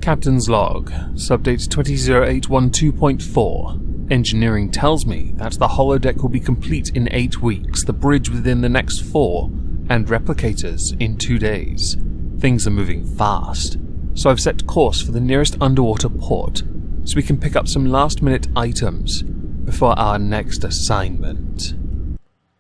Captain's Log, Subdate 200812.4. Engineering tells me that the holodeck will be complete in 8 weeks, the bridge within the next 4, and replicators in 2 days. Things are moving fast, so I've set course for the nearest underwater port, so we can pick up some last-minute items before our next assignment.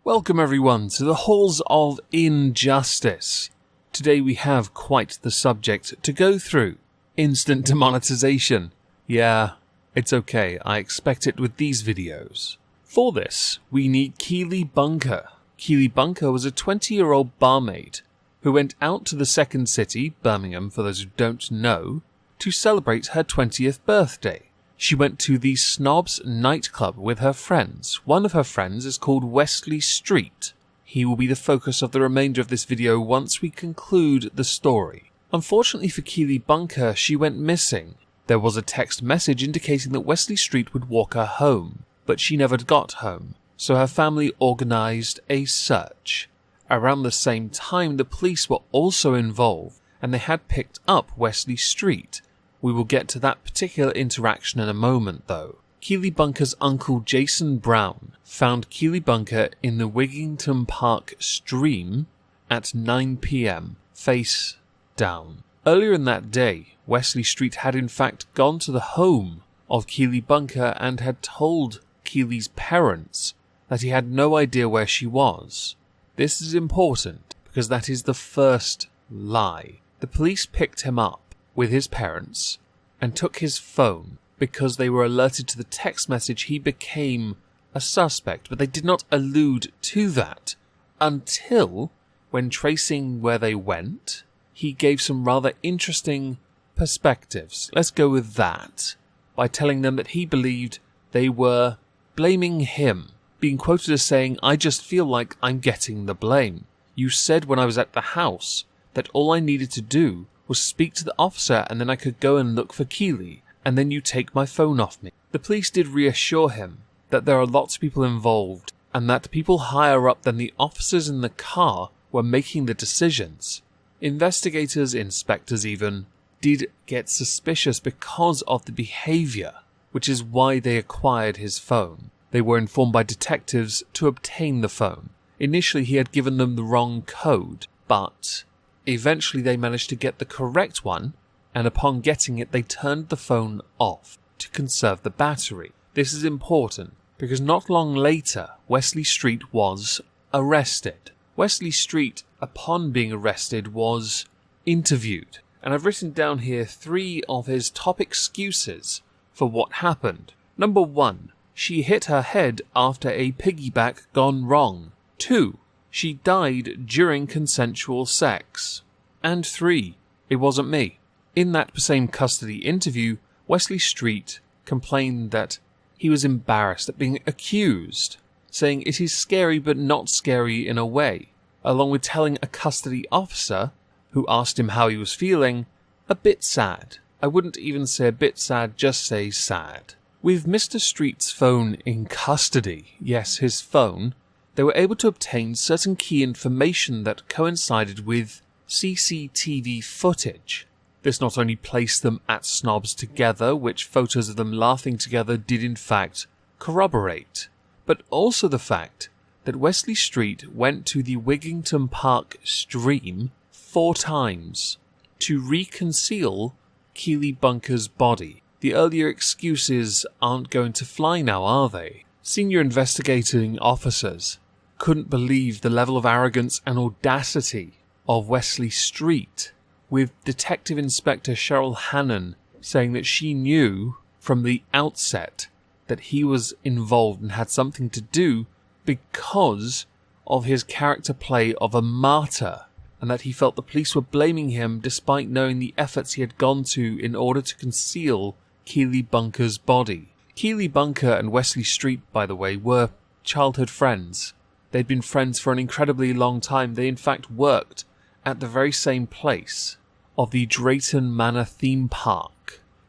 Welcome everyone to the Halls of Injustice. Today we have quite the subject to go through. Instant demonetization. Yeah, it's okay, I expect it with these videos. For this, we need Keely Bunker. Keely Bunker was a 20-year-old barmaid who went out to the second city, Birmingham for those who don't know, to celebrate her 20th birthday. She went to the Snobs nightclub with her friends. One of her friends is called Wesley Streete. He will be the focus of the remainder of this video once we conclude the story. Unfortunately for Keely Bunker, she went missing. There was a text message indicating that Wesley Streete would walk her home, but she never got home, so her family organised a search. Around the same time, the police were also involved, and they had picked up Wesley Streete. We will get to that particular interaction in a moment, though. Keely Bunker's uncle Jason Brown found Keely Bunker in the Wigington Park stream at 9 p.m, face down. Earlier in that day, Wesley Streete had in fact gone to the home of Keely Bunker and had told Keely's parents that he had no idea where she was. This is important because that is the first lie. The police picked him up with his parents and took his phone because they were alerted to the text message. He became a suspect, but they did not allude to that until, when tracing where they went, he gave some rather interesting perspectives. Let's go with that, by telling them that he believed they were blaming him, being quoted as saying, "I just feel like I'm getting the blame. You said when I was at the house that all I needed to do was speak to the officer and then I could go and look for Keely, and then you take my phone off me." The police did reassure him that there are lots of people involved and that people higher up than the officers in the car were making the decisions. Investigators, inspectors even, did get suspicious because of the behaviour, which is why they acquired his phone. They were informed by detectives to obtain the phone. Initially he had given them the wrong code, but eventually they managed to get the correct one, and upon getting it they turned the phone off to conserve the battery. This is important because not long later Wesley Streete was arrested. Wesley Streete, upon being arrested, was interviewed, and I've written down here 3 of his top excuses for what happened. Number 1, she hit her head after a piggyback gone wrong. 2, she died during consensual sex. And 3, it wasn't me. In that same custody interview, Wesley Streete complained that he was embarrassed at being accused, saying it is scary but not scary in a way, along with telling a custody officer, who asked him how he was feeling, a bit sad. I wouldn't even say a bit sad, just say sad. With Mr. Streete's phone in custody, yes, his phone, they were able to obtain certain key information that coincided with CCTV footage. This not only placed them at Snobs together, which photos of them laughing together did in fact corroborate, but also the fact that Wesley Streete went to the Wigington Park stream 4 times to reconceal Keely Bunker's body. The earlier excuses aren't going to fly now, are they? Senior investigating officers couldn't believe the level of arrogance and audacity of Wesley Streete, with Detective Inspector Cheryl Hannon saying that she knew from the outset that he was involved and had something to do because of his character play of a martyr, and that he felt the police were blaming him despite knowing the efforts he had gone to in order to conceal Keely Bunker's body. Keely Bunker and Wesley Streete, by the way, were childhood friends. They'd been friends for an incredibly long time. They in fact worked at the very same place of the Drayton Manor theme park.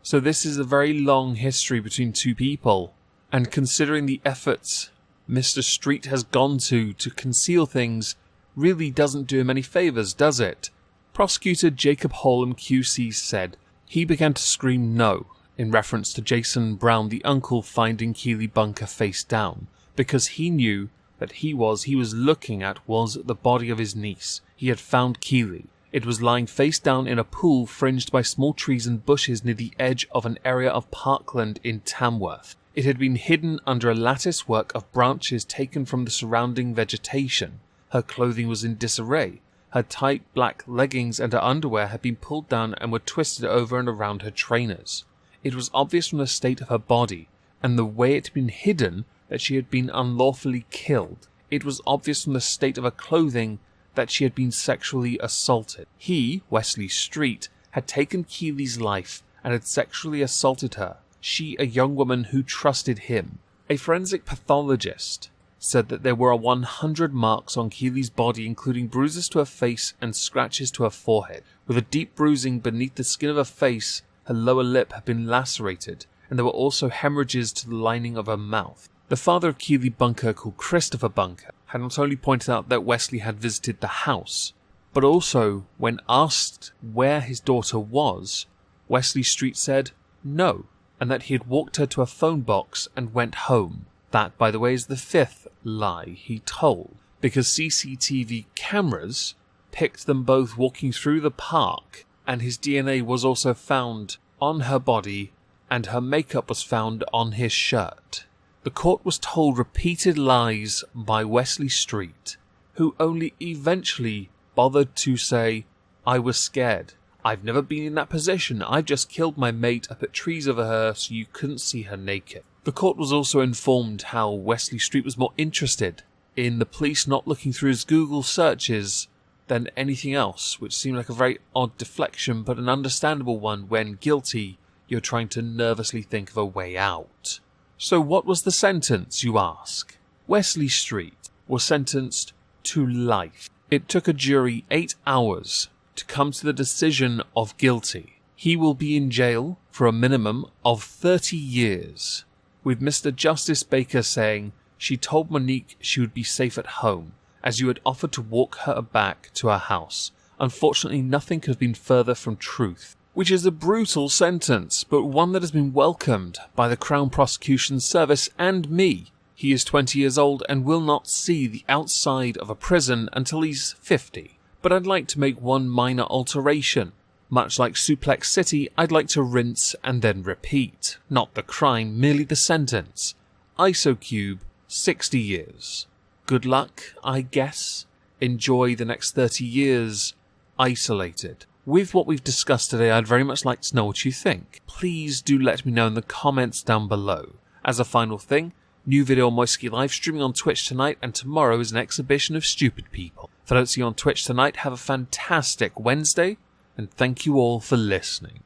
So this is a very long history between 2 people, and considering the efforts Mr. Streete has gone to conceal things really doesn't do him any favours, does it? Prosecutor Jacob Holm QC said, He began to scream no, in reference to Jason Brown, the uncle, finding Keely Bunker face down, because he knew that he was looking at was the body of his niece. He had found Keely. It was lying face down in a pool fringed by small trees and bushes near the edge of an area of parkland in Tamworth. It had been hidden under a lattice work of branches taken from the surrounding vegetation. Her clothing was in disarray. Her tight black leggings and her underwear had been pulled down and were twisted over and around her trainers. It was obvious from the state of her body and the way it had been hidden that she had been unlawfully killed. It was obvious from the state of her clothing that she had been sexually assaulted. He, Wesley Streete, had taken Keely's life and had sexually assaulted her. She, a young woman who trusted him. A forensic pathologist said that there were 100 marks on Keely's body, including bruises to her face and scratches to her forehead. With a deep bruising beneath the skin of her face, her lower lip had been lacerated, and there were also hemorrhages to the lining of her mouth. The father of Keely Bunker, called Christopher Bunker, had not only pointed out that Wesley had visited the house, but also, when asked where his daughter was, Wesley Streete said no, and that he had walked her to a phone box and went home. That, by the way, is the fifth lie he told, because CCTV cameras picked them both walking through the park, and his DNA was also found on her body, and her makeup was found on his shirt. The court was told repeated lies by Wesley Streete, who only eventually bothered to say, "I was scared. I've never been in that position. I've just killed my mate. I put trees over her so you couldn't see her naked." The court was also informed how Wesley Streete was more interested in the police not looking through his Google searches than anything else, which seemed like a very odd deflection, but an understandable one when guilty, you're trying to nervously think of a way out. So what was the sentence, you ask? Wesley Streete was sentenced to life. It took a jury 8 hours to come to the decision of guilty. He will be in jail for a minimum of 30 years, with Mr. Justice Baker saying she told Monique she would be safe at home, as you had offered to walk her back to her house. Unfortunately, nothing could have been further from truth. Which is a brutal sentence, but one that has been welcomed by the Crown Prosecution Service and me. He is 20 years old and will not see the outside of a prison until he's 50. But I'd like to make one minor alteration. Much like Suplex City, I'd like to rinse and then repeat. Not the crime, merely the sentence. ISOCube, 60 years. Good luck, I guess. Enjoy the next 30 years isolated. With what we've discussed today, I'd very much like to know what you think. Please do let me know in the comments down below. As a final thing, new video on Moistonian live streaming on Twitch tonight, and tomorrow is an exhibition of stupid people. If I don't see you on Twitch tonight, have a fantastic Wednesday, and thank you all for listening.